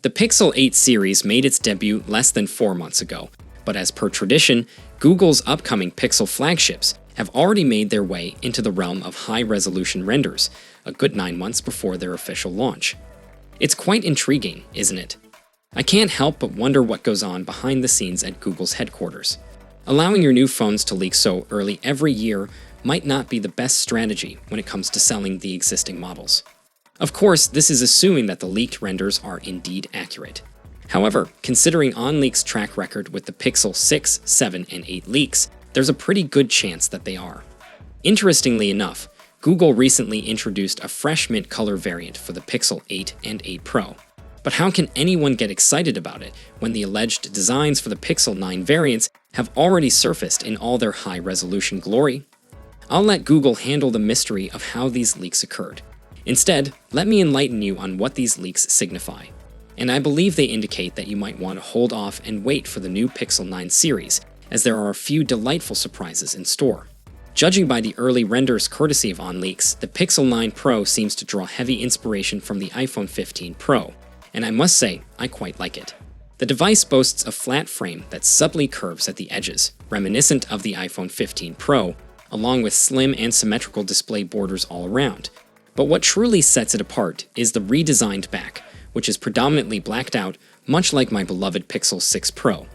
The Pixel 8 series made its debut less than 4 months ago, but as per tradition, Google's upcoming Pixel flagships have already made their way into the realm of high-resolution renders, a good 9 months before their official launch. It's quite intriguing, isn't it? I can't help but wonder what goes on behind the scenes at Google's headquarters. Allowing your new phones to leak so early every year might not be the best strategy when it comes to selling the existing models. Of course, this is assuming that the leaked renders are indeed accurate. However, considering OnLeak's track record with the Pixel 6, 7, and 8 leaks, there's a pretty good chance that they are. Interestingly enough, Google recently introduced a fresh mint color variant for the Pixel 8 and 8 Pro. But how can anyone get excited about it when the alleged designs for the Pixel 9 variants have already surfaced in all their high-resolution glory? I'll let Google handle the mystery of how these leaks occurred. Instead, let me enlighten you on what these leaks signify. And I believe they indicate that you might want to hold off and wait for the new Pixel 9 series, as there are a few delightful surprises in store. Judging by the early renders courtesy of OnLeaks, the Pixel 9 Pro seems to draw heavy inspiration from the iPhone 15 Pro, and I must say, I quite like it. The device boasts a flat frame that subtly curves at the edges, reminiscent of the iPhone 15 Pro, along with slim and symmetrical display borders all around. But what truly sets it apart is the redesigned back, which is predominantly blacked out, much like my beloved Pixel 6 Pro.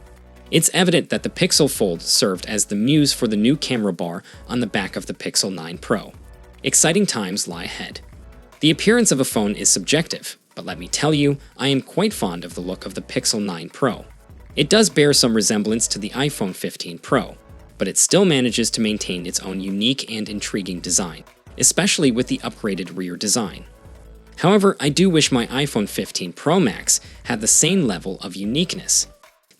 It's evident that the Pixel Fold served as the muse for the new camera bar on the back of the Pixel 9 Pro. Exciting times lie ahead. The appearance of a phone is subjective, but let me tell you, I am quite fond of the look of the Pixel 9 Pro. It does bear some resemblance to the iPhone 15 Pro, but it still manages to maintain its own unique and intriguing design, especially with the upgraded rear design. However, I do wish my iPhone 15 Pro Max had the same level of uniqueness.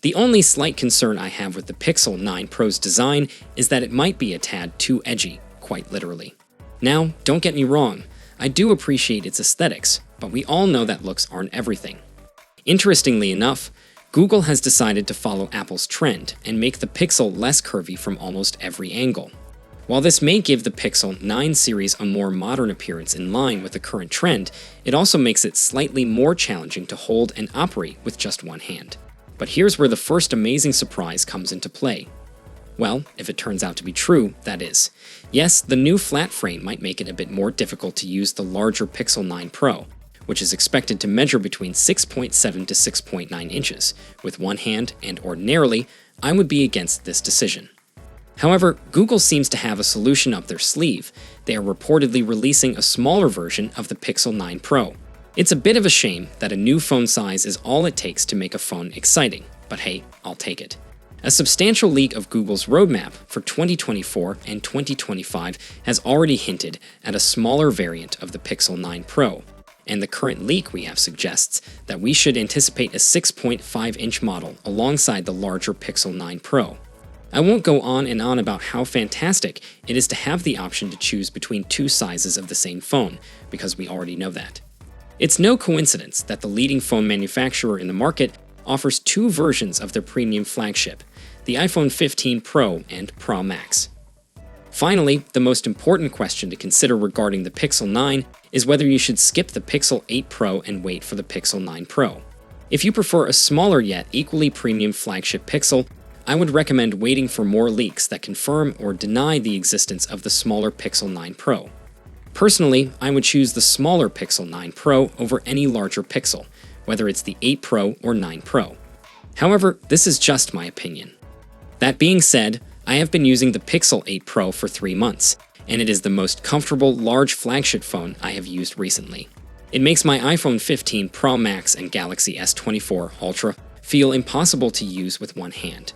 The only slight concern I have with the Pixel 9 Pro's design is that it might be a tad too edgy, quite literally. Now, don't get me wrong, I do appreciate its aesthetics, but we all know that looks aren't everything. Interestingly enough, Google has decided to follow Apple's trend and make the Pixel less curvy from almost every angle. While this may give the Pixel 9 series a more modern appearance in line with the current trend, it also makes it slightly more challenging to hold and operate with just one hand. But here's where the first amazing surprise comes into play. Well, if it turns out to be true, that is. Yes, the new flat frame might make it a bit more difficult to use the larger Pixel 9 Pro, which is expected to measure between 6.7 to 6.9 inches, with one hand, and ordinarily, I would be against this decision. However, Google seems to have a solution up their sleeve. They are reportedly releasing a smaller version of the Pixel 9 Pro. It's a bit of a shame that a new phone size is all it takes to make a phone exciting, but hey, I'll take it. A substantial leak of Google's roadmap for 2024 and 2025 has already hinted at a smaller variant of the Pixel 9 Pro, and the current leak we have suggests that we should anticipate a 6.5-inch model alongside the larger Pixel 9 Pro. I won't go on and on about how fantastic it is to have the option to choose between two sizes of the same phone, because we already know that. It's no coincidence that the leading phone manufacturer in the market offers two versions of their premium flagship, the iPhone 15 Pro and Pro Max. Finally, the most important question to consider regarding the Pixel 9 is whether you should skip the Pixel 8 Pro and wait for the Pixel 9 Pro. If you prefer a smaller yet equally premium flagship Pixel, I would recommend waiting for more leaks that confirm or deny the existence of the smaller Pixel 9 Pro. Personally, I would choose the smaller Pixel 9 Pro over any larger Pixel, whether it's the 8 Pro or 9 Pro. However, this is just my opinion. That being said, I have been using the Pixel 8 Pro for 3 months, and it is the most comfortable large flagship phone I have used recently. It makes my iPhone 15 Pro Max and Galaxy S24 Ultra feel impossible to use with one hand.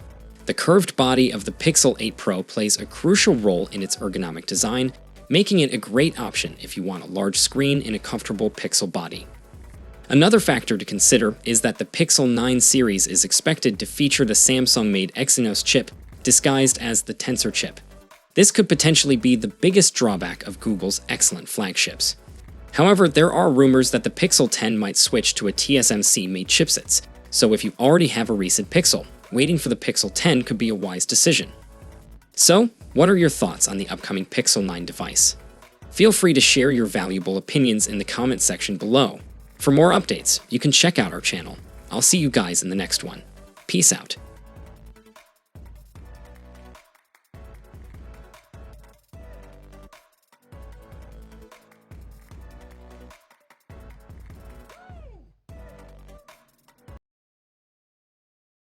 The curved body of the Pixel 8 Pro plays a crucial role in its ergonomic design, making it a great option if you want a large screen in a comfortable Pixel body. Another factor to consider is that the Pixel 9 series is expected to feature the Samsung-made Exynos chip disguised as the Tensor chip. This could potentially be the biggest drawback of Google's excellent flagships. However, there are rumors that the Pixel 10 might switch to a TSMC-made chipsets, so if you already have a recent Pixel, waiting for the Pixel 10 could be a wise decision. So, what are your thoughts on the upcoming Pixel 9 device? Feel free to share your valuable opinions in the comment section below. For more updates, you can check out our channel. I'll see you guys in the next one. Peace out.